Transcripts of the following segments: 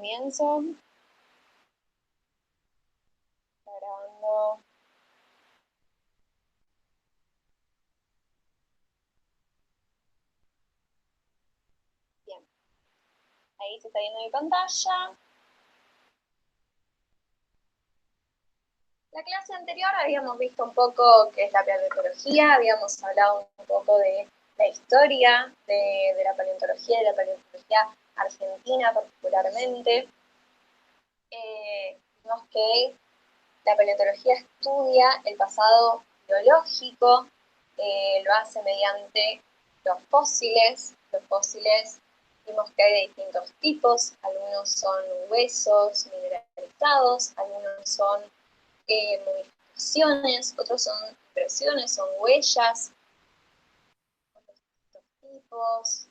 comienzo. Está grabando. Bien. Ahí se está viendo mi pantalla. La clase anterior habíamos visto un poco qué es la paleontología, habíamos hablado un poco de la historia de la paleontología, argentina particularmente. Vimos que la paleontología estudia el pasado biológico, lo hace mediante los fósiles. Los fósiles vimos que hay de distintos tipos, algunos son huesos mineralizados, algunos son modificaciones, otros son impresiones, son huellas, otros tipos.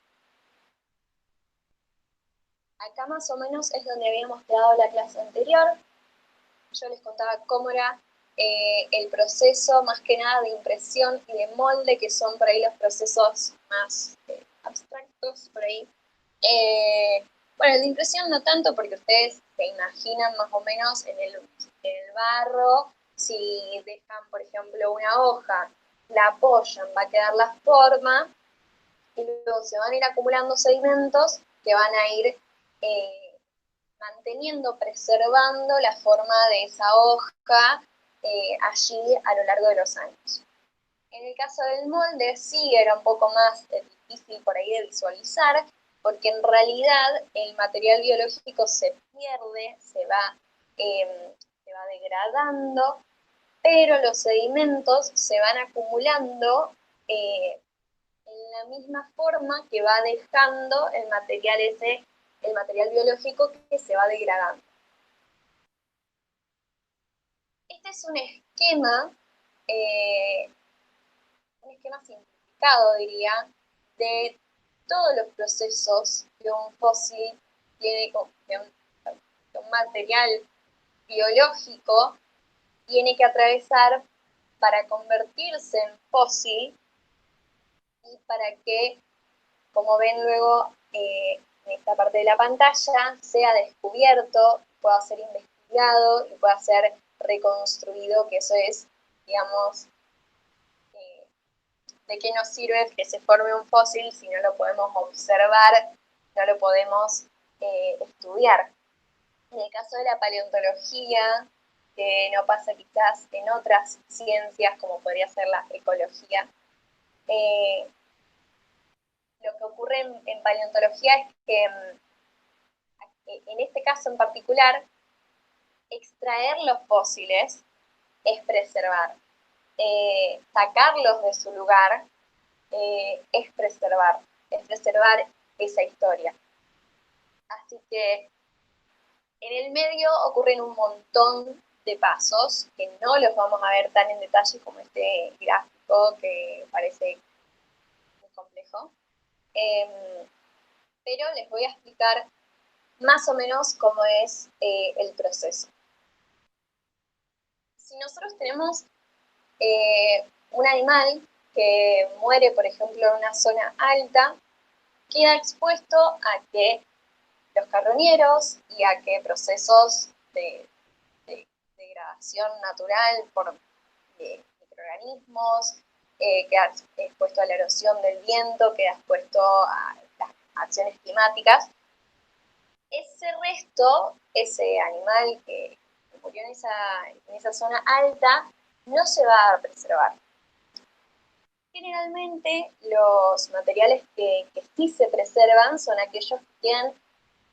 Acá más o menos es donde habíamos quedado la clase anterior. Yo les contaba cómo era el proceso más que nada de impresión y de molde, que son por ahí los procesos más abstractos por ahí. Bueno, el de impresión no tanto, porque ustedes se imaginan más o menos en el barro, si dejan, por ejemplo, una hoja, la apoyan, va a quedar la forma, y luego se van a ir acumulando sedimentos que van a ir manteniendo, preservando la forma de esa hoja allí a lo largo de los años. En el caso del molde sí era un poco más difícil por ahí de visualizar, porque en realidad el material biológico se pierde, se va degradando, pero los sedimentos se van acumulando en la misma forma que va dejando el material biológico que se va degradando. Este es un esquema simplificado, diría, de todos los procesos que un fósil tiene, que un material biológico tiene que atravesar para convertirse en fósil y para que, como ven luego en esta parte de la pantalla, sea descubierto, pueda ser investigado y pueda ser reconstruido, que eso es, digamos, ¿de qué nos sirve que se forme un fósil si no lo podemos observar, no lo podemos estudiar? En el caso de la paleontología, que no pasa quizás en otras ciencias como podría ser la ecología, lo que ocurre en paleontología es que en este caso en particular, extraer los fósiles es preservar. Sacarlos de su lugar es preservar esa historia. Así que en el medio ocurren un montón de pasos que no los vamos a ver tan en detalle como este gráfico que parece muy complejo, pero les voy a explicar más o menos cómo es el proceso. Si nosotros tenemos un animal que muere, por ejemplo, en una zona alta, queda expuesto a que los carroñeros y a que procesos de degradación natural por microorganismos, queda expuesto a la erosión del viento, queda expuesto a las acciones climáticas. Ese resto, ese animal que murió en esa zona alta, no se va a preservar. Generalmente los materiales que sí se preservan son aquellos que quedan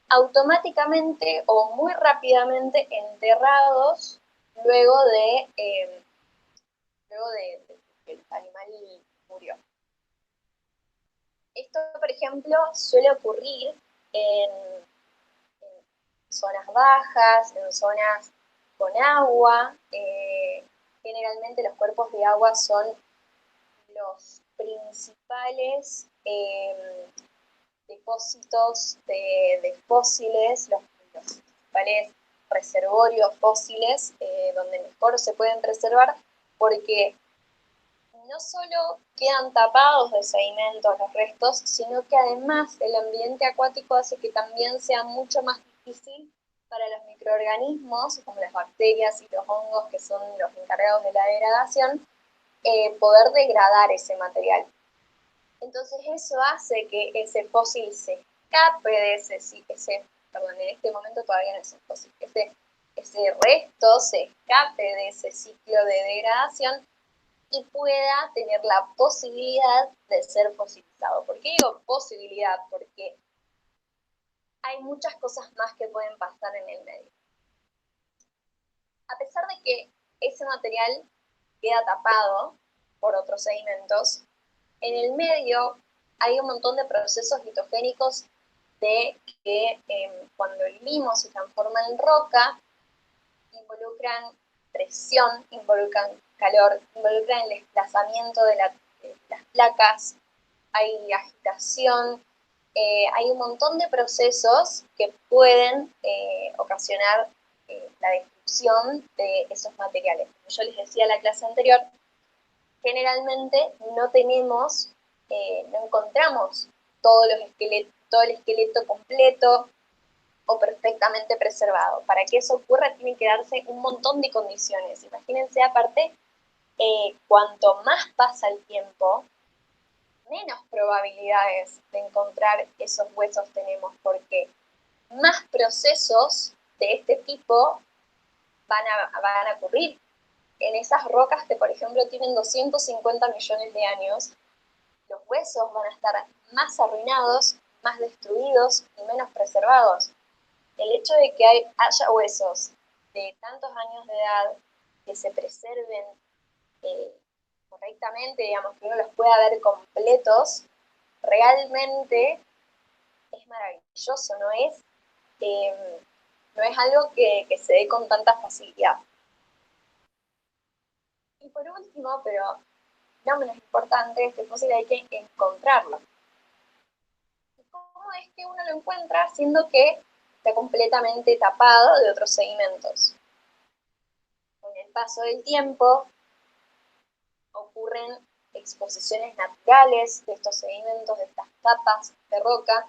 automáticamente o muy rápidamente enterrados luego de que el animal murió. Esto, por ejemplo, suele ocurrir en zonas bajas, en zonas con agua. Generalmente los cuerpos de agua son los principales depósitos de fósiles, los principales reservorios fósiles donde mejor se pueden preservar, porque no solo quedan tapados de sedimentos los restos, sino que además el ambiente acuático hace que también sea mucho más difícil para los microorganismos, como las bacterias y los hongos, que son los encargados de la degradación, poder degradar ese material. Entonces eso hace que ese fósil se escape de perdón, en este momento todavía no es un fósil, ese resto se escape de ese ciclo de degradación y pueda tener la posibilidad de ser fosilizado. ¿Por qué digo posibilidad? Porque hay muchas cosas más que pueden pasar en el medio. A pesar de que ese material queda tapado por otros sedimentos, en el medio hay un montón de procesos litogénicos de que cuando el limo se transforma en roca, involucran presión, involucran calor, involucran el desplazamiento de las placas, hay agitación, hay un montón de procesos que pueden ocasionar la destrucción de esos materiales. Como yo les decía en la clase anterior, generalmente no encontramos todo el esqueleto completo o perfectamente preservado. Para que eso ocurra tienen que darse un montón de condiciones. Imagínense aparte, cuanto más pasa el tiempo, menos probabilidades de encontrar esos huesos tenemos, porque más procesos de este tipo van a ocurrir. En esas rocas que, por ejemplo, tienen 250 millones de años, los huesos van a estar más arruinados, más destruidos y menos preservados. El hecho de que haya huesos de tantos años de edad que se preserven correctamente, digamos, que uno los pueda ver completos, realmente es maravilloso, no es algo que se dé con tanta facilidad. Y por último, pero no menos importante, este fósil hay que encontrarlo. ¿Y cómo es que uno lo encuentra siendo que está completamente tapado de otros sedimentos? Con el paso del tiempo ocurren exposiciones naturales de estos sedimentos, de estas capas de roca,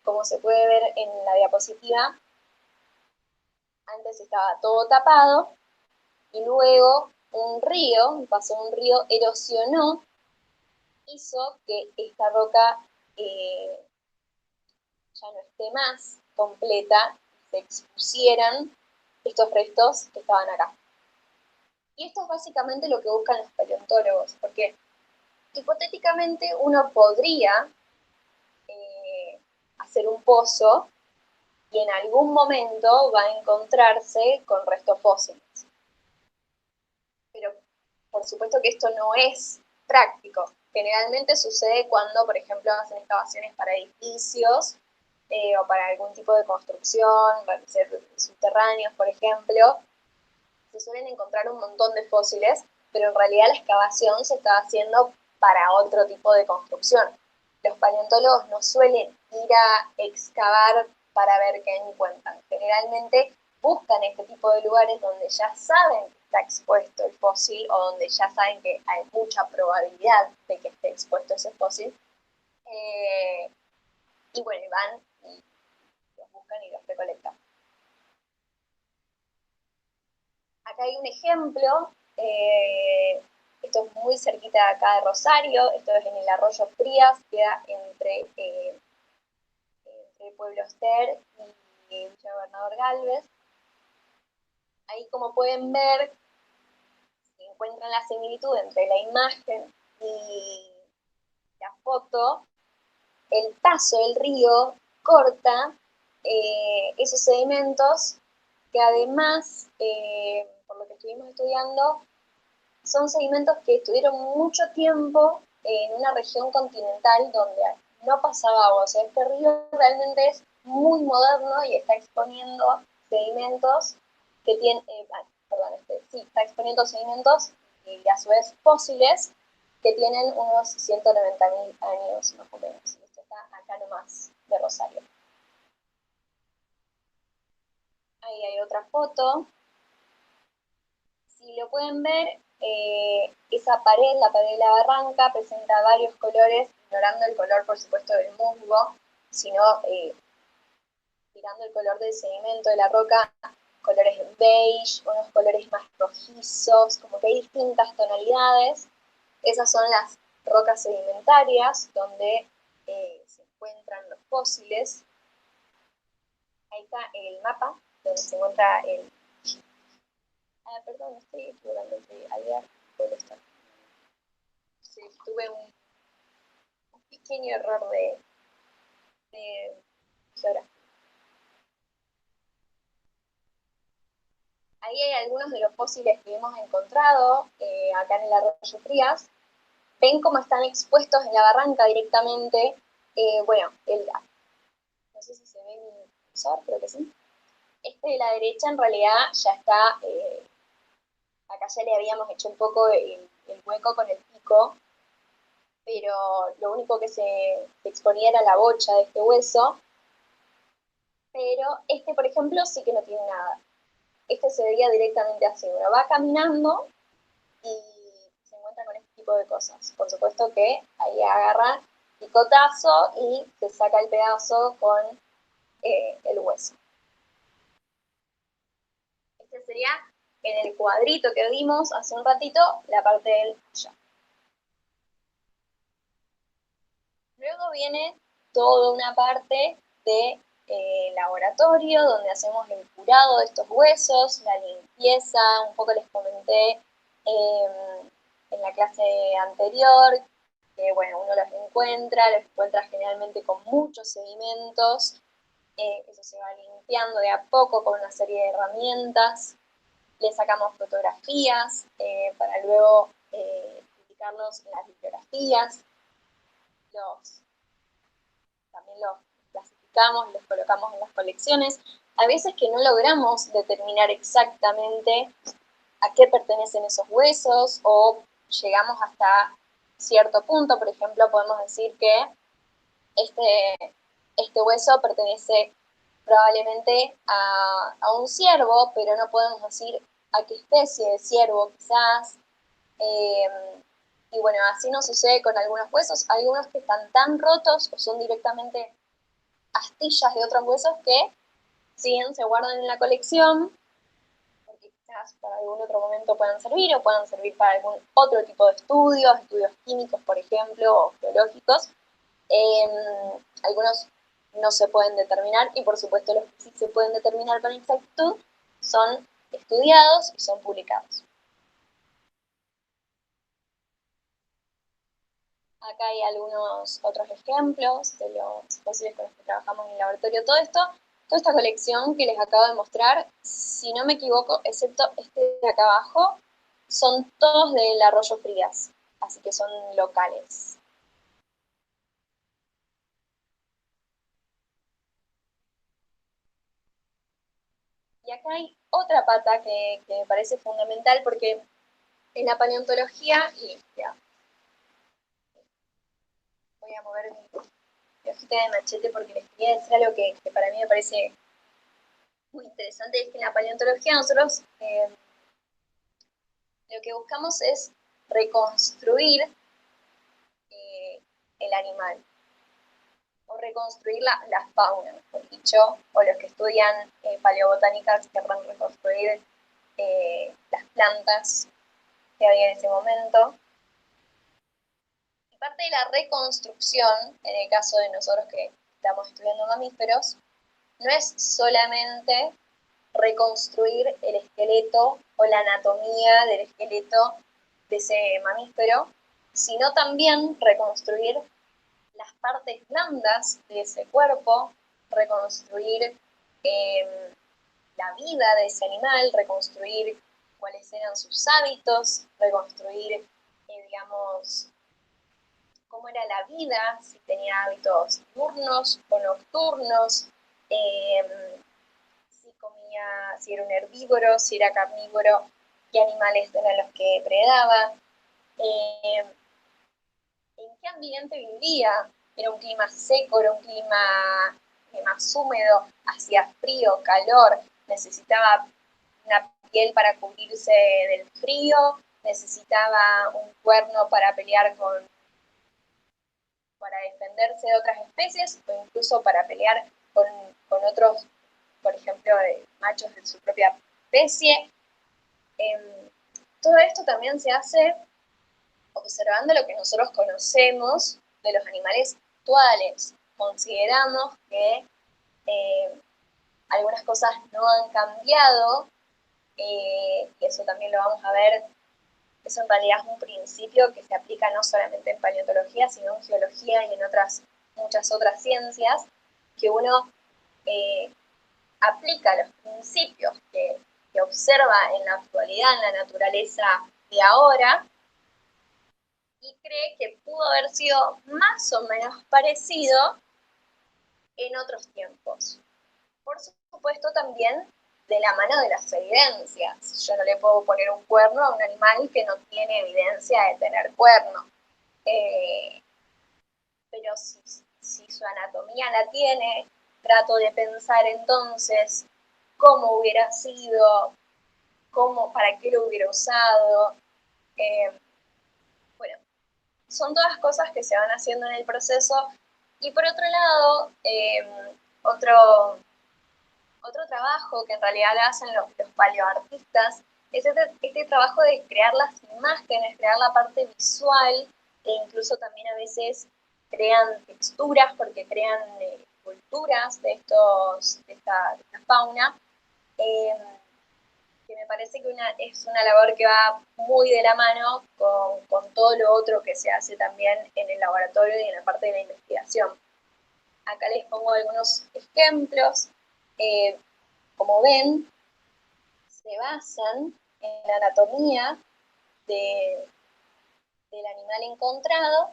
como se puede ver en la diapositiva. Antes estaba todo tapado y luego un río erosionó, hizo que esta roca ya no esté más completa, se expusieran estos restos que estaban acá. Y esto es básicamente lo que buscan los paleontólogos, porque hipotéticamente uno podría hacer un pozo y en algún momento va a encontrarse con restos fósiles. Pero por supuesto que esto no es práctico. Generalmente sucede cuando, por ejemplo, hacen excavaciones para edificios o para algún tipo de construcción, para ser subterráneos, por ejemplo. Se suelen encontrar un montón de fósiles, pero en realidad la excavación se está haciendo para otro tipo de construcción. Los paleontólogos no suelen ir a excavar para ver qué encuentran. Generalmente buscan este tipo de lugares donde ya saben que está expuesto el fósil o donde ya saben que hay mucha probabilidad de que esté expuesto ese fósil. Y bueno, van y los buscan y los recolectan. Acá hay un ejemplo, esto es muy cerquita de acá de Rosario, esto es en el arroyo Frías, queda entre Pueblo Ester y Villa Gobernador Galvez. Ahí, como pueden ver, se encuentran la similitud entre la imagen y la foto. El paso del río corta esos sedimentos que además, por lo que estuvimos estudiando, son sedimentos que estuvieron mucho tiempo en una región continental donde no pasaba agua. O sea, este río realmente es muy moderno y está exponiendo sedimentos que tienen, está exponiendo sedimentos y a su vez fósiles que tienen unos 190.000 años más o menos. Esto está acá nomás de Rosario. Ahí hay otra foto. Si lo pueden ver, esa pared, la pared de la barranca, presenta varios colores, ignorando el color, por supuesto, del musgo, sino tirando el color del sedimento de la roca, colores beige, unos colores más rojizos, como que hay distintas tonalidades. Esas son las rocas sedimentarias, donde se encuentran los fósiles. Ahí está el mapa, donde se encuentra el... Ah, perdón, estoy equivocando entre Alvear y Pueblo Estar. Sí, tuve un pequeño error de geografía. Ahí hay algunos de los fósiles que hemos encontrado acá en el arroyo Frías. Ven cómo están expuestos en la barranca directamente. Bueno, no sé si se ve mi cursor, creo que sí. Este de la derecha en realidad ya está, acá ya le habíamos hecho un poco el hueco con el pico, pero lo único que se exponía era la bocha de este hueso, pero este, por ejemplo, sí que no tiene nada. Este se veía directamente así, uno va caminando y se encuentra con este tipo de cosas. Por supuesto que ahí agarra picotazo y se saca el pedazo con el hueso. Este sería en el cuadrito que vimos hace un ratito, la parte del allá. Luego viene toda una parte de laboratorio, donde hacemos el curado de estos huesos, la limpieza, un poco les comenté en la clase anterior, que bueno, uno los encuentra generalmente con muchos sedimentos, eso se va limpiando de a poco con una serie de herramientas, le sacamos fotografías para luego publicarlos en las bibliografías, también los clasificamos, los colocamos en las colecciones. A veces que no logramos determinar exactamente a qué pertenecen esos huesos o llegamos hasta cierto punto, por ejemplo, podemos decir que este hueso pertenece probablemente a un ciervo, pero no podemos decir a qué especie de ciervo quizás. Y bueno, así nos sucede con algunos huesos, algunos que están tan rotos o son directamente astillas de otros huesos que siguen, se guardan en la colección, porque quizás para algún otro momento puedan servir o puedan servir para algún otro tipo de estudios químicos, por ejemplo, o geológicos. Algunos no se pueden determinar y por supuesto los que sí se pueden determinar con exactitud son estudiados y son publicados. Acá hay algunos otros ejemplos de los fósiles con los que trabajamos en el laboratorio. Toda esta colección que les acabo de mostrar, si no me equivoco, excepto este de acá abajo, son todos del Arroyo Frías, así que son locales. Y acá hay otra pata que me parece fundamental porque en la paleontología, y ya, voy a mover mi hojita de machete porque les quería decir algo que para mí me parece muy interesante, es que en la paleontología nosotros lo que buscamos es reconstruir el animal, o reconstruir la fauna, mejor dicho, o los que estudian paleobotánica querrán reconstruir las plantas que había en ese momento. Y parte de la reconstrucción, en el caso de nosotros que estamos estudiando mamíferos, no es solamente reconstruir el esqueleto o la anatomía del esqueleto de ese mamífero, sino también reconstruir las partes blandas de ese cuerpo, reconstruir la vida de ese animal, reconstruir cuáles eran sus hábitos, reconstruir, digamos, cómo era la vida, si tenía hábitos diurnos o nocturnos, si comía, si era un herbívoro, si era carnívoro, qué animales eran los que predaba, en qué ambiente vivía, era un clima seco, era un clima más húmedo, hacía frío, calor, necesitaba una piel para cubrirse del frío, necesitaba un cuerno para pelear para defenderse de otras especies o incluso para pelear con, con otros, por ejemplo, machos de su propia especie. Todo esto también se hace observando lo que nosotros conocemos de los animales actuales. Consideramos que algunas cosas no han cambiado, eso también lo vamos a ver. Eso en realidad es un principio que se aplica no solamente en paleontología, sino en geología y en muchas otras ciencias, que uno aplica los principios que observa en la actualidad, en la naturaleza de ahora, y cree que pudo haber sido más o menos parecido en otros tiempos. Por supuesto, también de la mano de las evidencias. Yo no le puedo poner un cuerno a un animal que no tiene evidencia de tener cuerno. Pero si su anatomía la tiene, trato de pensar entonces cómo hubiera sido, para qué lo hubiera usado. Bueno, son todas cosas que se van haciendo en el proceso. Y por otro lado, otro trabajo que en realidad lo hacen los paleoartistas es este trabajo de crear las imágenes, crear la parte visual, e incluso también a veces crean texturas porque crean culturas de esta fauna, que me parece que es una labor que va muy de la mano con todo lo otro que se hace también en el laboratorio y en la parte de la investigación. Acá les pongo algunos ejemplos. Como ven, se basan en la anatomía del animal encontrado.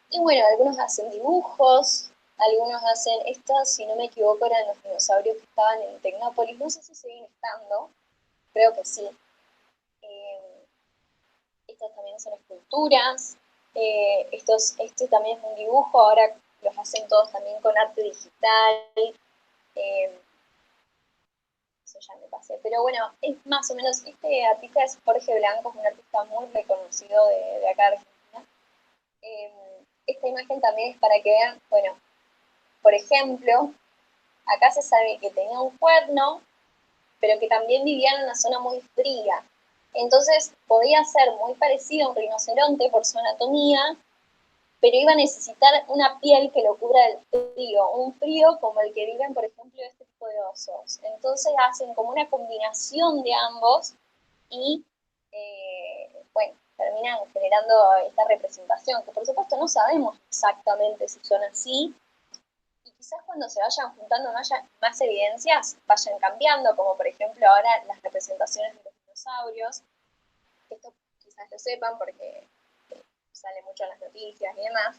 Y bueno, algunos hacen dibujos, algunos hacen, estos, si no me equivoco, eran los dinosaurios que estaban en Tecnópolis, no sé si siguen estando, creo que sí. Estas también son esculturas, este también es un dibujo, ahora los hacen todos también con arte digital. Eso ya me pasé, pero bueno, es más o menos, este artista es Jorge Blanco, es un artista muy reconocido de acá de Argentina. Esta imagen también es para que vean, bueno, por ejemplo, acá se sabe que tenía un cuerno, pero que también vivía en una zona muy fría. Entonces podía ser muy parecido a un rinoceronte por su anatomía, pero iba a necesitar una piel que lo cubra del frío, un frío como el que viven, por ejemplo, este tipo de osos. Entonces hacen como una combinación de ambos y, bueno, terminan generando esta representación, que por supuesto no sabemos exactamente si son así, y quizás cuando se vayan juntando más evidencias, vayan cambiando, como por ejemplo ahora las representaciones de los dinosaurios. Esto quizás lo sepan porque sale mucho en las noticias y demás.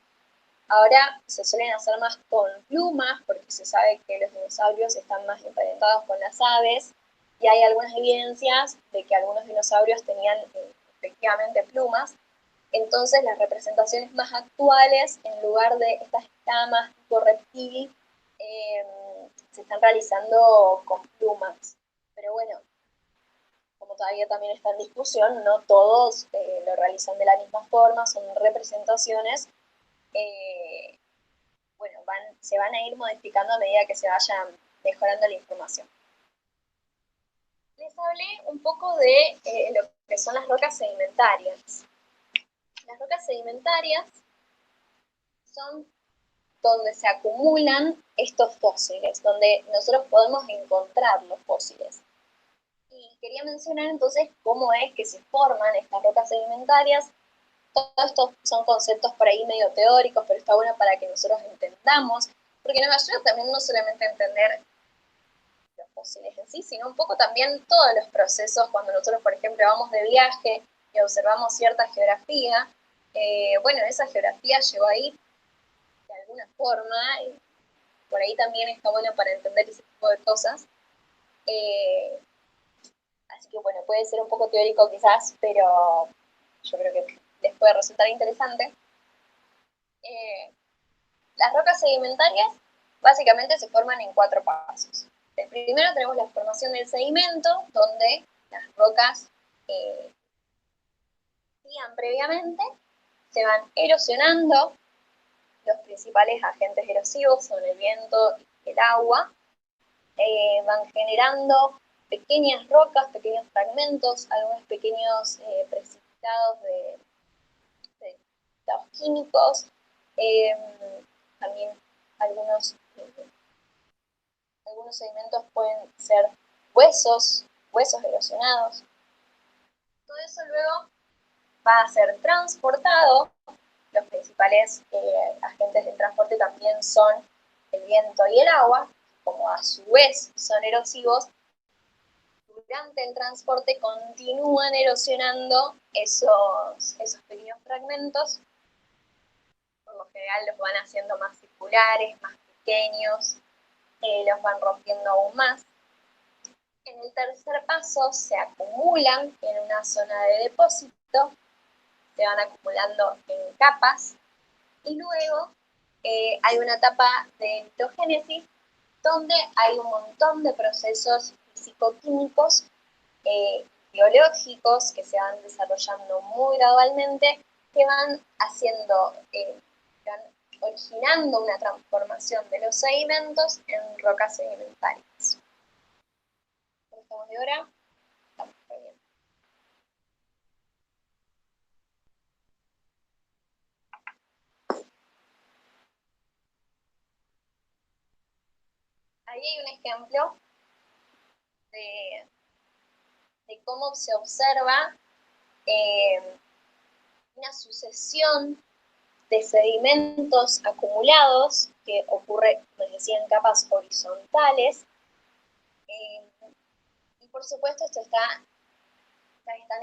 Ahora se suelen hacer más con plumas, porque se sabe que los dinosaurios están más emparentados con las aves, y hay algunas evidencias de que algunos dinosaurios tenían efectivamente plumas. Entonces las representaciones más actuales, en lugar de estas escamas tipo reptil, se están realizando con plumas. Pero bueno, como todavía también está en discusión, no todos lo realizan de la misma forma, son representaciones. Bueno, se van a ir modificando a medida que se vaya mejorando la información. Les hablé un poco de lo que son las rocas sedimentarias. Las rocas sedimentarias son donde se acumulan estos fósiles, donde nosotros podemos encontrar los fósiles. Y quería mencionar entonces cómo es que se forman estas rocas sedimentarias. Todos estos son conceptos por ahí medio teóricos, pero está bueno para que nosotros entendamos, porque nos ayuda también no solamente a entender los fósiles en sí, sino un poco también todos los procesos cuando nosotros, por ejemplo, vamos de viaje y observamos cierta geografía. Bueno, esa geografía llegó ahí de alguna forma, y por ahí también está bueno para entender ese tipo de cosas. Así que bueno, puede ser un poco teórico quizás, pero yo creo que les puede resultar interesante. Las rocas sedimentarias básicamente se forman en 4 pasos. Primero tenemos la formación del sedimento, donde las rocas previamente se van erosionando. Los principales agentes erosivos son el viento el agua, van generando pequeñas rocas, pequeños fragmentos, algunos pequeños precipitados de precipitados químicos, también algunos sedimentos pueden ser huesos erosionados. Todo eso luego va a ser transportado. Los principales agentes del transporte también son el viento y el agua, como a su vez son erosivos. Durante el transporte continúan erosionando esos pequeños fragmentos. Por lo general los van haciendo más circulares, más pequeños, los van rompiendo aún más. En el tercer paso se acumulan en una zona de depósito, se van acumulando en capas, y luego hay una etapa de litogénesis donde hay un montón de procesos físico-químicos, biológicos, que se van desarrollando muy gradualmente, que van haciendo, van originando una transformación de los sedimentos en rocas sedimentarias. ¿Estamos de hora? Estamos bien. Ahí hay un ejemplo de cómo se observa una sucesión de sedimentos acumulados que ocurre, como les decía, en capas horizontales. Y por supuesto esto están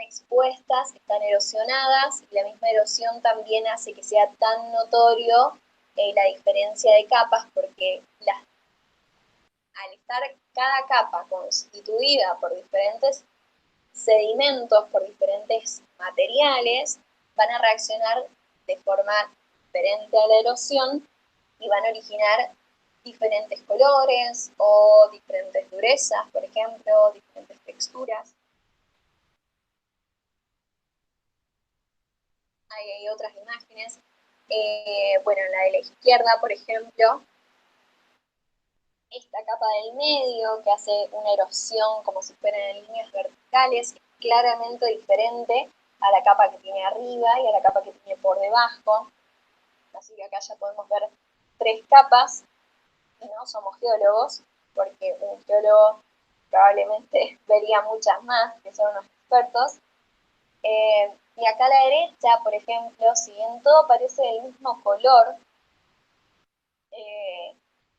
expuestas, están erosionadas, y la misma erosión también hace que sea tan notorio la diferencia de capas, porque al estar cada capa constituida por diferentes sedimentos, por diferentes materiales, van a reaccionar de forma diferente a la erosión y van a originar diferentes colores o diferentes durezas, por ejemplo, diferentes texturas. Ahí hay otras imágenes. Bueno, en la de la izquierda, por ejemplo, esta capa del medio que hace una erosión como si fueran en líneas verticales, es claramente diferente a la capa que tiene arriba y a la capa que tiene por debajo. Así que acá ya podemos ver 3 capas, y no somos geólogos, porque un geólogo probablemente vería muchas más, que son unos expertos. Y acá a la derecha, por ejemplo, si bien todo parece del mismo color,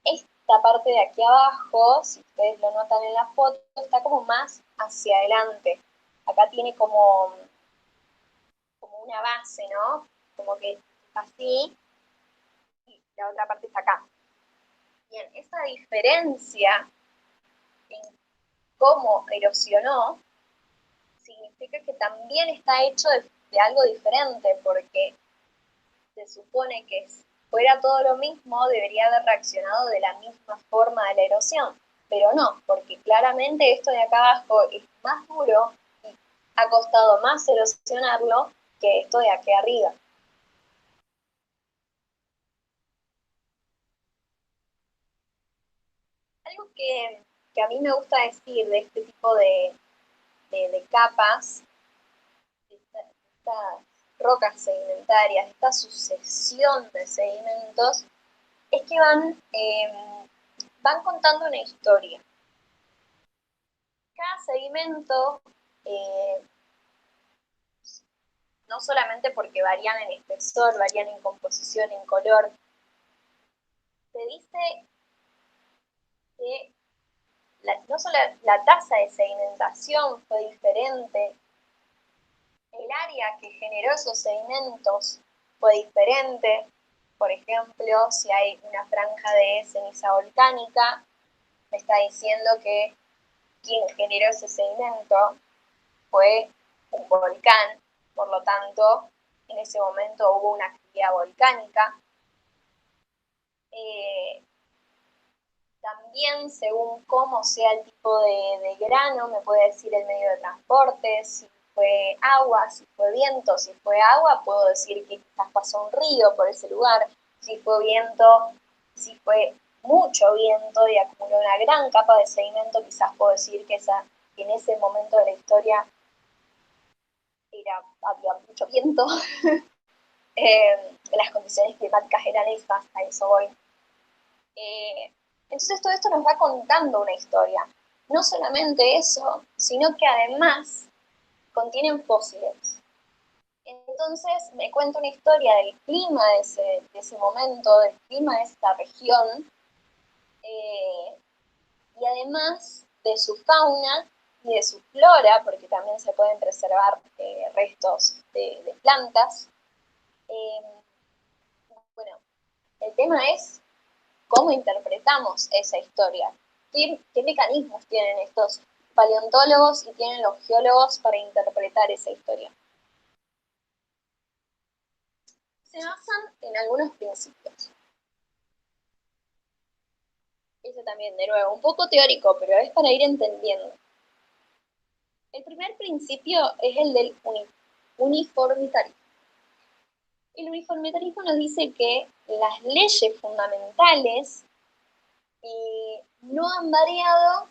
esta parte de aquí abajo, si ustedes lo notan en la foto, está como más hacia adelante. Acá tiene como una base, ¿no? Como que así, y la otra parte está acá. Bien, esa diferencia en cómo erosionó significa que también está hecho de algo diferente, porque se supone que si fuera todo lo mismo, debería haber reaccionado de la misma forma de la erosión, pero no, porque claramente esto de acá abajo es más duro y ha costado más erosionarlo que esto de aquí arriba. Algo que a mí me gusta decir de este tipo de capas, estas rocas sedimentarias, esta sucesión de sedimentos, es que van contando una historia. Cada sedimento, no solamente porque varían en espesor, varían en composición, en color, se dice que no solo la tasa de sedimentación fue diferente, el área que generó esos sedimentos fue diferente. Por ejemplo, si hay una franja de ceniza volcánica, me está diciendo que quien generó ese sedimento fue un volcán, por lo tanto, en ese momento hubo una actividad volcánica. También, según cómo sea el tipo de grano, me puede decir el medio de transporte, si fue agua, si fue viento. Si fue agua, puedo decir que quizás pasó un río por ese lugar. Si fue viento, si fue mucho viento y acumuló una gran capa de sedimento. Quizás puedo decir que en ese momento de la historia había mucho viento. Las condiciones climáticas eran esas, a eso voy. Entonces todo esto nos va contando una historia. No solamente eso, sino que además contienen fósiles. Entonces me cuenta una historia del clima de ese momento, del clima de esta región, y además de su fauna y de su flora, porque también se pueden preservar restos de plantas. Bueno, el tema es cómo interpretamos esa historia. ¿Qué mecanismos tienen estos paleontólogos y tienen los geólogos para interpretar esa historia? Se basan en algunos principios. Eso también, de nuevo, un poco teórico, pero es para ir entendiendo. El primer principio es el del uniformitarismo. El uniformitarismo nos dice que las leyes fundamentales no han variado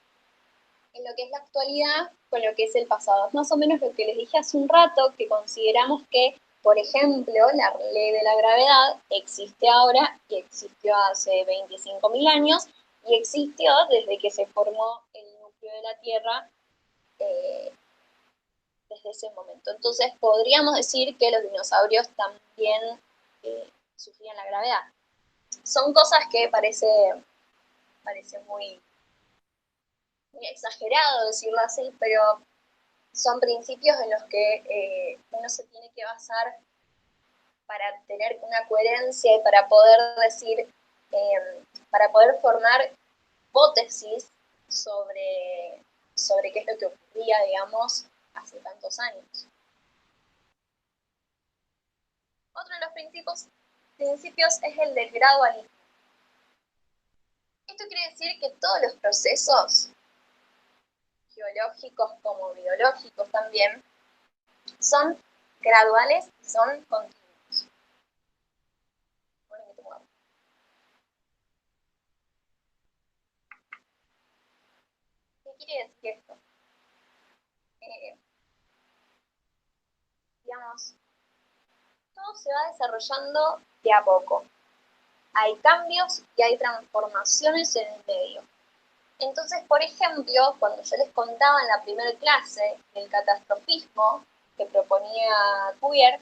en lo que es la actualidad con lo que es el pasado. Es más o menos lo que les dije hace un rato, que consideramos que, por ejemplo, la ley de la gravedad existe ahora y existió hace 25.000 años y existió desde que se formó el núcleo de la Tierra desde ese momento. Entonces podríamos decir que los dinosaurios también sufrían la gravedad. Son cosas que parece muy exagerado decirlo así, pero son principios en los que uno se tiene que basar para tener una coherencia y para poder decir, para poder formar hipótesis sobre qué es lo que ocurría, digamos, hace tantos años. Otro de los principios es el del gradualismo. Esto quiere decir que todos los procesos geológicos como biológicos también son graduales y son continuos. ¿Qué quiere decir esto? Digamos, todo se va desarrollando de a poco. Hay cambios y hay transformaciones en el medio. Entonces, por ejemplo, cuando yo les contaba en la primera clase el catastrofismo que proponía Cuvier,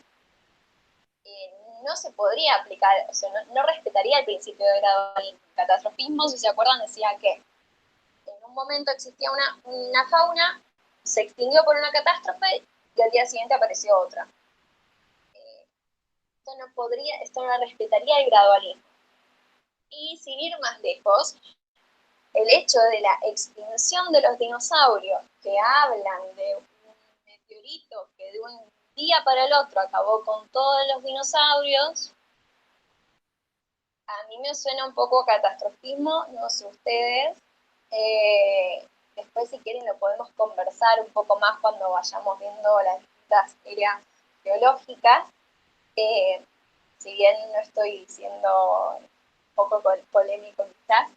no se podría aplicar, o sea, no respetaría el principio de gradualismo. El catastrofismo, si se acuerdan, decía que en un momento existía una fauna, se extinguió por una catástrofe y al día siguiente apareció otra. Esto no respetaría el gradualismo. Y sin ir más lejos, el hecho de la extinción de los dinosaurios, que hablan de un meteorito que de un día para el otro acabó con todos los dinosaurios, a mí me suena un poco catastrofismo, no sé ustedes. Después, si quieren, lo podemos conversar un poco más cuando vayamos viendo las distintas áreas geológicas. Si bien no estoy siendo un poco polémico quizás,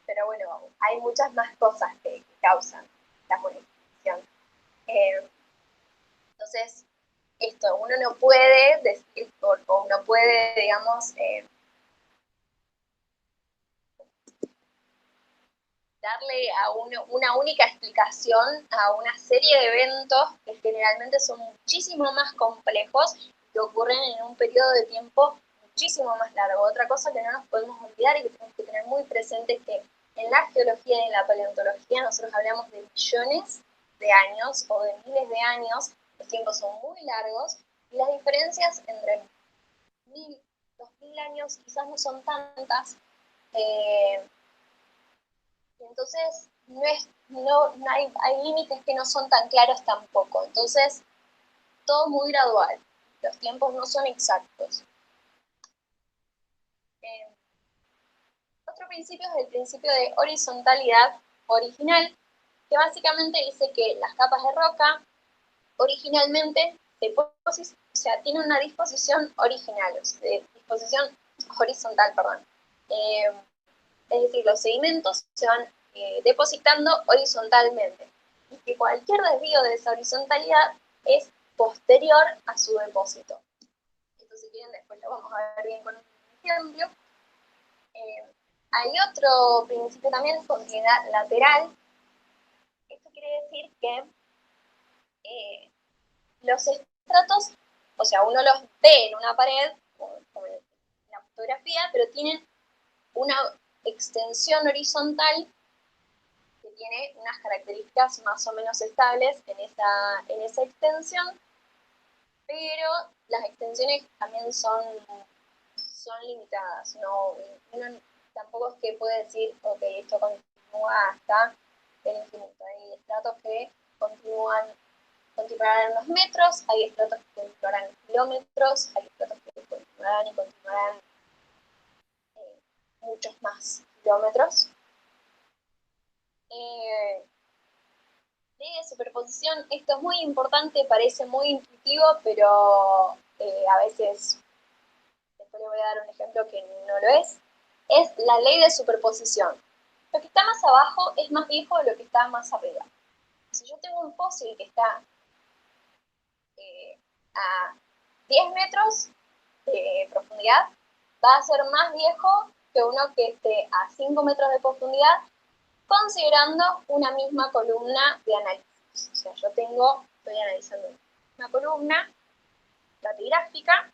pero bueno, hay muchas más cosas que causan la modificación. Entonces, uno no puede decir, o no puede, digamos, darle a una única explicación a una serie de eventos que generalmente son muchísimo más complejos y que ocurren en un periodo de tiempo muchísimo más largo. Otra cosa que no nos podemos olvidar y que tenemos que tener muy presente es que en la geología y en la paleontología nosotros hablamos de millones de años o de miles de años, los tiempos son muy largos y las diferencias entre 1.000, 2.000 años quizás no son tantas. Entonces, hay límites que no son tan claros tampoco. Entonces, todo muy gradual. Los tiempos no son exactos. Otro principio es el principio de horizontalidad original, que básicamente dice que las capas de roca originalmente tienen una disposición original, disposición horizontal, perdón. Es decir, los sedimentos se van depositando horizontalmente y que cualquier desvío de esa horizontalidad es posterior a su depósito. Esto, si quieren, después lo vamos a ver bien con un ejemplo. Hay otro principio también, continuidad lateral. Esto quiere decir que los estratos, o sea, uno los ve en una pared, como en la fotografía, pero tienen una extensión horizontal que tiene unas características más o menos estables en esa extensión, pero las extensiones también son limitadas. No, uno tampoco es que puede decir, ok, esto continúa hasta el infinito. Hay estratos que continuarán en los metros, hay estratos que continuarán en kilómetros, hay estratos que continuarán muchos más kilómetros. De superposición, esto es muy importante, parece muy intuitivo, pero a veces, después le voy a dar un ejemplo que no lo es la ley de superposición. Lo que está más abajo es más viejo de lo que está más arriba. Si yo tengo un fósil que está a 10 metros de profundidad, va a ser más viejo que uno que esté a 5 metros de profundidad, considerando una misma columna de análisis. O sea, yo estoy analizando una columna platigráfica,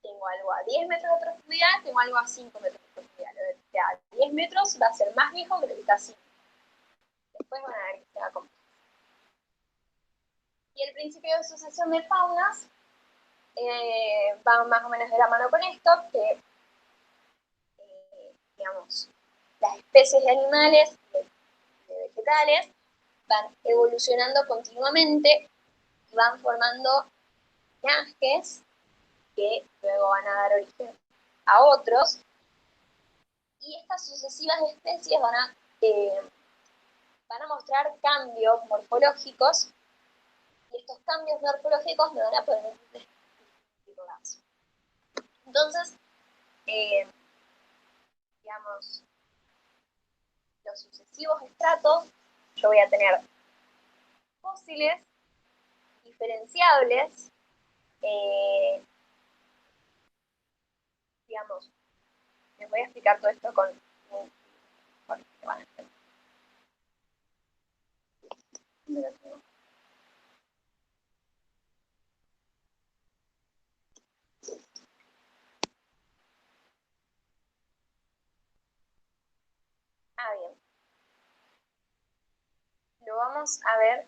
tengo algo a 10 metros de profundidad, tengo algo a 5 metros de profundidad. Lo que está a 10 metros va a ser más viejo que lo que está a 5. Después van a ver que se va a complicar. Y el principio de sucesión de faunas va más o menos de la mano con esto, que, digamos, las especies de animales, de vegetales, van evolucionando continuamente y van formando linajes que luego van a dar origen a otros, y estas sucesivas especies van a mostrar cambios morfológicos, y estos cambios morfológicos me van a permitir distinguirlas. Entonces, digamos, los sucesivos estratos, yo voy a tener fósiles diferenciables, digamos, les voy a explicar todo esto con que van a entender. Bien. Lo vamos a ver,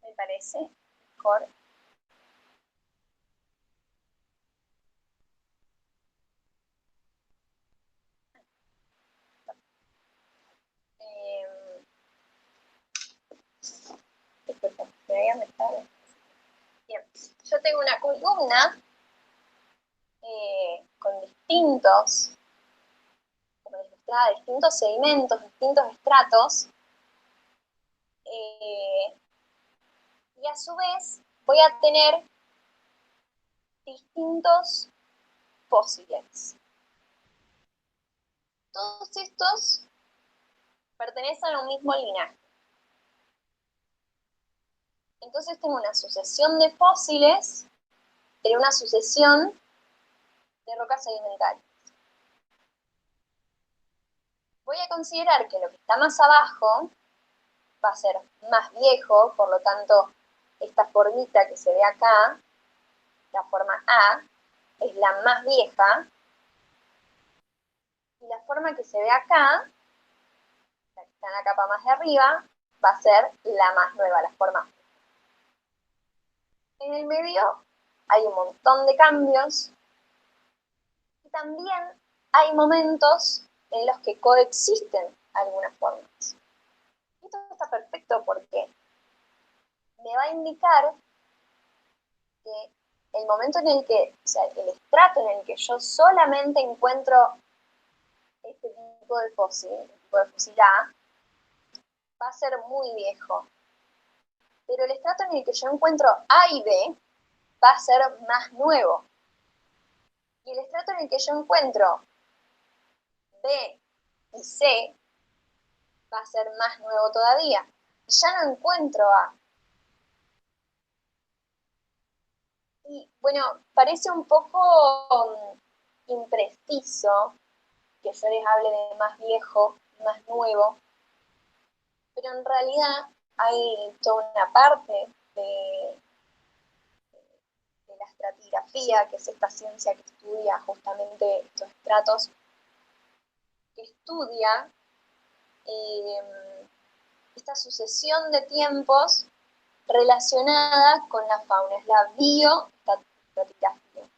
me parece, mejor. Bien, yo tengo una columna con distintos, como les mostraba, distintos sedimentos, distintos estratos, y a su vez voy a tener distintos fósiles. Todos estos pertenecen a un mismo linaje. Entonces tengo una sucesión de fósiles en una sucesión de rocas sedimentarias. Voy a considerar que lo que está más abajo va a ser más viejo, por lo tanto, esta formita que se ve acá, la forma A, es la más vieja, y la forma que se ve acá, la que está en la capa más de arriba, va a ser la más nueva, la forma. En el medio hay un montón de cambios, y también hay momentos en los que coexisten algunas formas. Esto está perfecto porque me va a indicar que el momento en el que, o sea, el estrato en el que yo solamente encuentro este tipo de fósil, el tipo de fósil A, va a ser muy viejo. Pero el estrato en el que yo encuentro A y B va a ser más nuevo. Y el estrato en el que yo encuentro B y C va a ser más nuevo todavía. Y ya no encuentro A. Y bueno, parece un poco impreciso que yo les hable de más viejo, más nuevo, pero en realidad hay toda una parte de, de la estratigrafía, que es esta ciencia que estudia justamente estos estratos, que estudia esta sucesión de tiempos relacionada con la fauna, es la bioestratigrafía.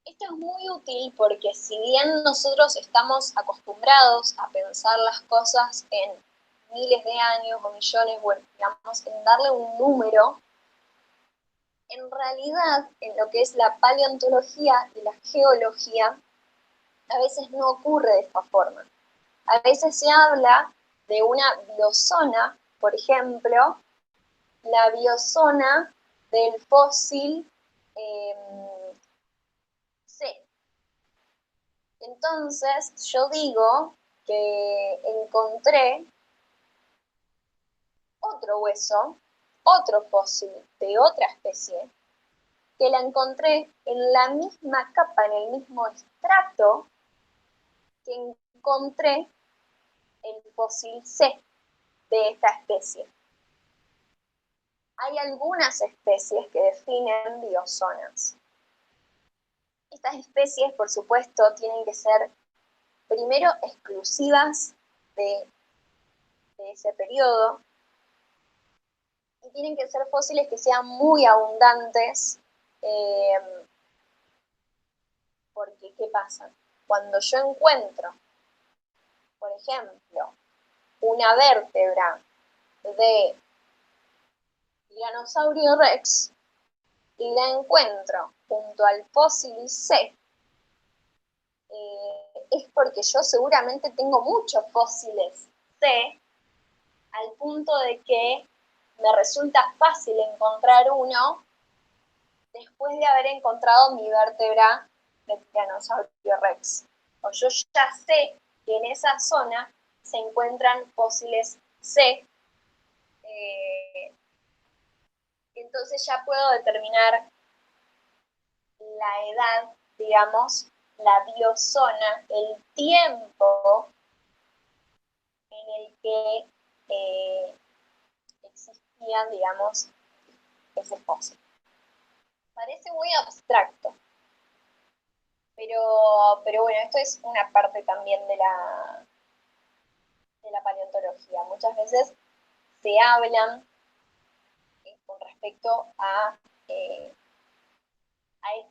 Esto es muy útil porque si bien nosotros estamos acostumbrados a pensar las cosas en miles de años o millones, bueno, digamos, en darle un número, en realidad, en lo que es la paleontología y la geología, a veces no ocurre de esta forma. A veces se habla de una biozona, por ejemplo, la biozona del fósil C. Entonces, yo digo que encontré otro hueso, otro fósil de otra especie, que la encontré en la misma capa, en el mismo estrato que encontré el fósil C de esta especie. Hay algunas especies que definen biozonas. Estas especies, por supuesto, tienen que ser primero exclusivas de ese periodo y tienen que ser fósiles que sean muy abundantes, porque ¿qué pasa? Cuando yo encuentro, por ejemplo, una vértebra de Tiranosaurio Rex y la encuentro junto al fósil C, es porque yo seguramente tengo muchos fósiles C, al punto de que me resulta fácil encontrar uno después de haber encontrado mi vértebra de Tiranosaurio Rex. O yo ya sé que en esa zona se encuentran fósiles C, entonces ya puedo determinar la edad, digamos, la biozona, el tiempo en el que existían, digamos, ese fósil. Parece muy abstracto, pero bueno, esto es una parte también de la paleontología. Muchas veces se hablan con respecto a este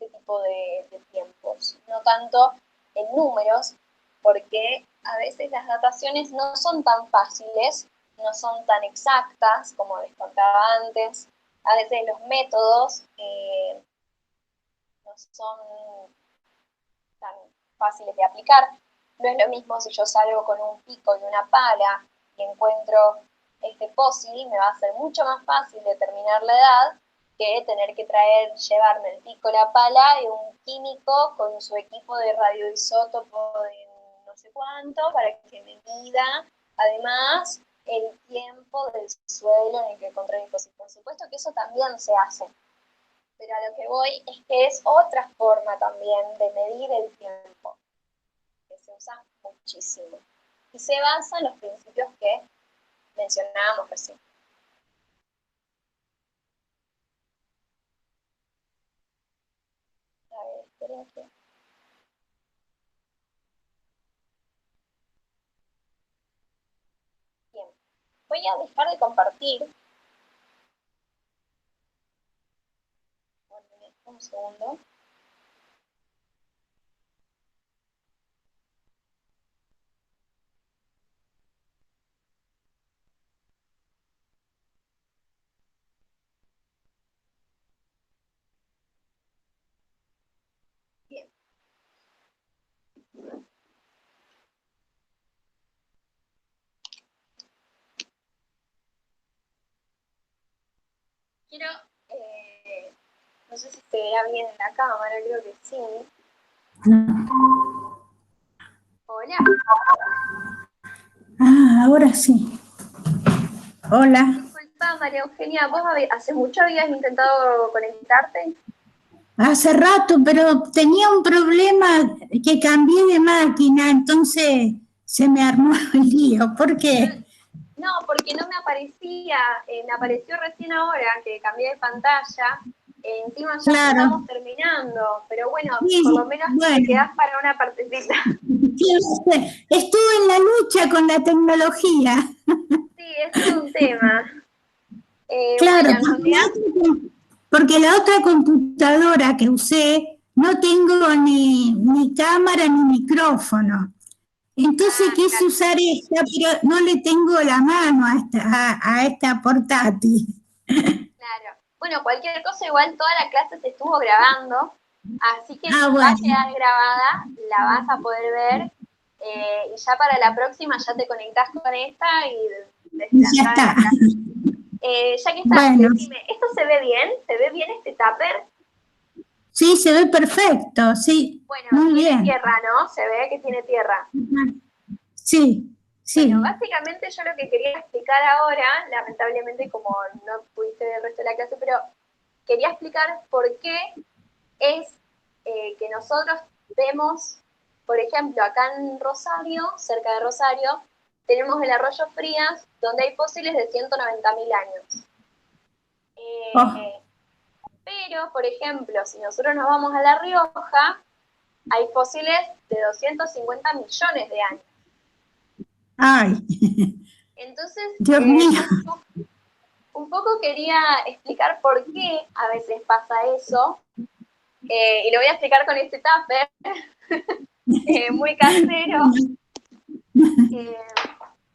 tipo de tiempos, no tanto en números, porque a veces las dataciones no son tan fáciles, no son tan exactas como les contaba antes, a veces los métodos no son tan fáciles de aplicar. No es lo mismo si yo salgo con un pico y una pala y encuentro este fósil, me va a ser mucho más fácil determinar la edad que tener que llevarme el pico, la pala y un químico con su equipo de radioisótopo de no sé cuánto para que me mida, además, el tiempo del suelo en el que encontré el fósil. Por supuesto que eso también se hace, pero a lo que voy es que es otra forma también de medir el tiempo, que se usa muchísimo. Y se basa en los principios que mencionábamos recién. A ver, esperen que... Bien. Voy a dejar de compartir. Un segundo. Bien. Quiero No sé si se verá bien en la cámara, creo que sí. Hola. Ah, ahora sí. Hola. Disculpa, María Eugenia, ¿vos hace mucho habías intentado conectarte? Hace rato, pero tenía un problema que cambié de máquina, entonces se me armó el lío. ¿Por qué? No, porque no me aparecía, me apareció recién ahora que cambié de pantalla, encima ya Claro. estamos terminando, pero bueno, por lo Sí, menos te bueno, quedás para una partecita. estuve en la lucha con la tecnología. Sí, es todo un tema. Claro, Bueno, en realidad, porque la otra computadora que usé no tengo ni cámara ni micrófono. Entonces quise claro, usar esta, pero no le tengo la mano a esta portátil. claro. Bueno, cualquier cosa, igual toda la clase se estuvo grabando, así que Ah, va a bueno, quedar grabada, la vas a poder ver, y ya para la próxima ya te conectás con esta y ya descansar en está. la clase. Ya que estás, Bueno, decime, ¿esto se ve bien? ¿Se ve bien este tupper? sí, se ve perfecto, sí, Bueno, muy tiene bien. tierra, ¿no? Se ve que tiene tierra. Sí, Bueno, sí. básicamente yo lo que quería explicar ahora, lamentablemente como no pudiste ver el resto de la clase, pero quería explicar por qué es que nosotros vemos, por ejemplo, acá en Rosario, cerca de Rosario, tenemos el arroyo Frías, donde hay fósiles de 190.000 años. Oh, Eh, pero, por ejemplo, si nosotros nos vamos a La Rioja, hay fósiles de 250 millones de años. ay, Entonces, Dios mío. yo un poco quería explicar por qué a veces pasa eso, y lo voy a explicar con este tupper, muy casero, eh,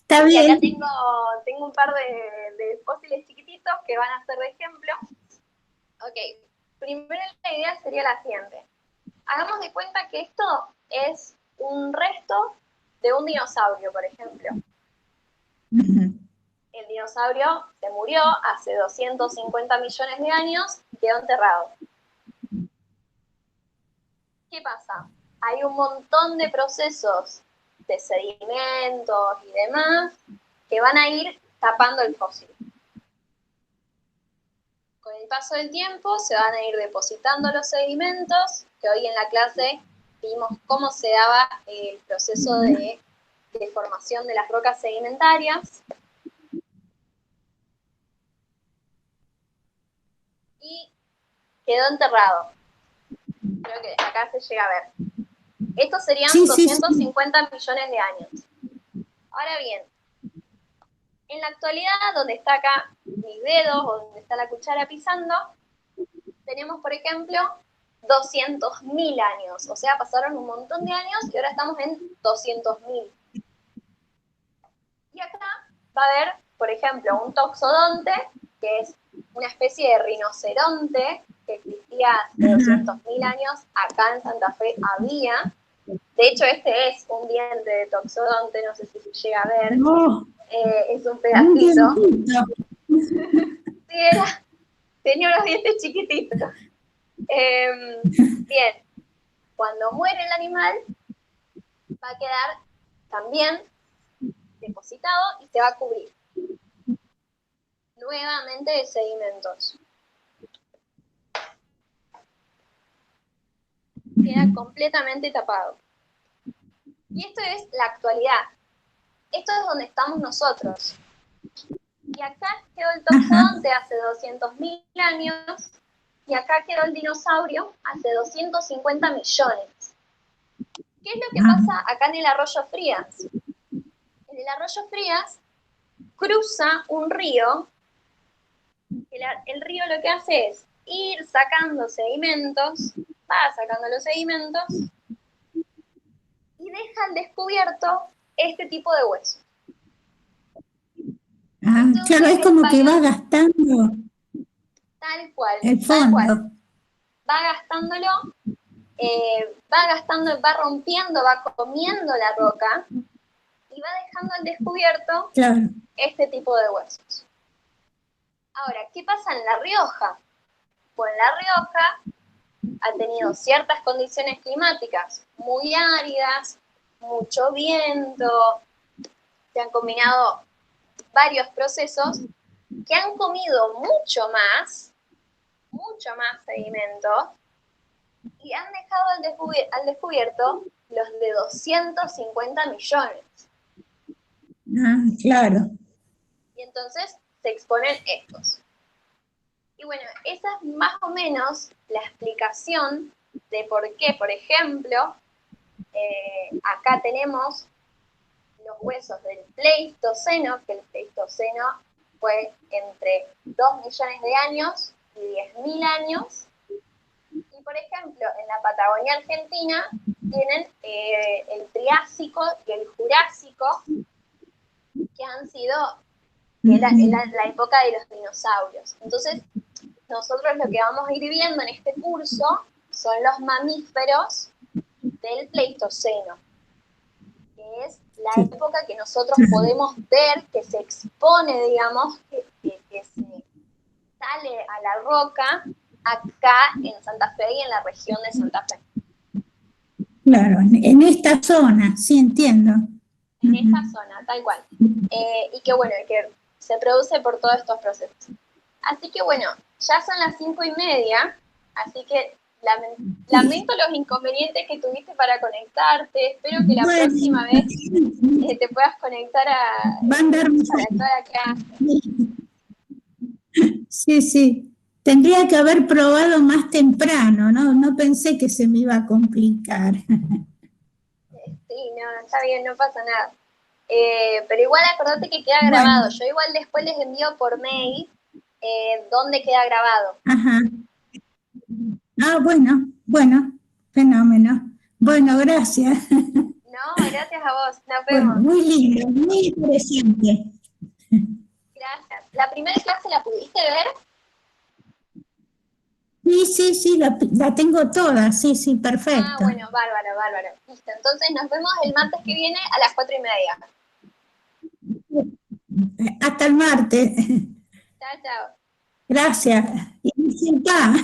Está y acá bien. tengo un par de fósiles chiquititos que van a ser de ejemplo. Ok, primero la idea sería la siguiente. Hagamos de cuenta que esto es un resto de un dinosaurio, por ejemplo. El dinosaurio se murió hace 250 millones de años y quedó enterrado. ¿Qué pasa? Hay un montón de procesos de sedimentos y demás que van a ir tapando el fósil. Con el paso del tiempo se van a ir depositando los sedimentos, que hoy en la clase vimos cómo se daba el proceso de formación de las rocas sedimentarias, y quedó enterrado. Creo que acá se llega a ver. Estos serían Sí, sí, sí. 250 millones de años. Ahora bien, en la actualidad, donde está acá mis dedos o donde está la cuchara pisando, tenemos, por ejemplo, 200.000 años. O sea, pasaron un montón de años y ahora estamos en 200.000. Y acá va a haber, por ejemplo, un toxodonte, que es una especie de rinoceronte que existía hace Ajá. 200.000 años. Acá en Santa Fe había. De hecho, este es un diente de toxodonte, no sé si se llega a ver. Oh, Es un un pedacito. dientito. Sí, tenía unos dientes chiquititos. Bien, cuando muere el animal, va a quedar también depositado y se va a cubrir nuevamente de sedimentos. Queda completamente tapado. Y esto es la actualidad. Esto es donde estamos nosotros. Y acá quedó el Ajá. toxodonte hace 200.000 años, y acá quedó el dinosaurio hace 250 millones. ¿Qué es lo que Ah, pasa acá en el arroyo Frías? En el arroyo Frías cruza un río. El río lo que hace es ir sacando sedimentos, va sacando los sedimentos y deja al descubierto este tipo de huesos. claro, Entonces es el como que va paleontológico, gastando el tal cual, fondo. va gastándolo, va gastando, va rompiendo, va comiendo la roca y va dejando al descubierto Claro. este tipo de huesos. Ahora, ¿qué pasa en La Rioja? tiempo en La Rioja ha tenido ciertas condiciones climáticas muy áridas, mucho viento, se han combinado varios procesos que han comido mucho más sedimento y han dejado al descubierto los de 250 millones. Ah, claro. Y entonces se exponen estos. Y bueno, esa es más o menos la explicación de por qué, por ejemplo, acá tenemos los huesos del Pleistoceno, que el Pleistoceno fue entre 2 millones de años y 10.000 años. Y por ejemplo, en la Patagonia Argentina tienen el Triásico y el Jurásico, que han sido la época de los dinosaurios. Entonces, nosotros lo que vamos a ir viendo en este curso son los mamíferos del Pleistoceno, que es la época que nosotros podemos ver, que se expone, digamos, que se sale a la roca acá en Santa Fe y en la región de Santa Fe. Claro, en esta zona, sí entiendo. En esta zona, tal cual. Y que bueno, que se produce por todos estos procesos. Así que bueno, ya son las 5:30, así que lamento los inconvenientes que tuviste para conectarte. Espero que la próxima vez te puedas conectar para toda la clase. Sí, sí. Tendría que haber probado más temprano, ¿no? No pensé que se me iba a complicar. Sí, no, está bien, no pasa nada. Pero igual acordate que queda grabado. Yo igual después les envío por mail dónde queda grabado. Ajá. Ah, bueno, fenómeno. Bueno, gracias. No, gracias a vos. Nos vemos. Bueno, muy lindo, muy interesante. Gracias. ¿La primera clase la pudiste ver? Sí, la tengo toda, sí, perfecto. Ah, bueno, bárbaro. Listo, entonces nos vemos el martes que viene a las 4:30. Hasta el martes. Chao. Gracias. Y disculpa.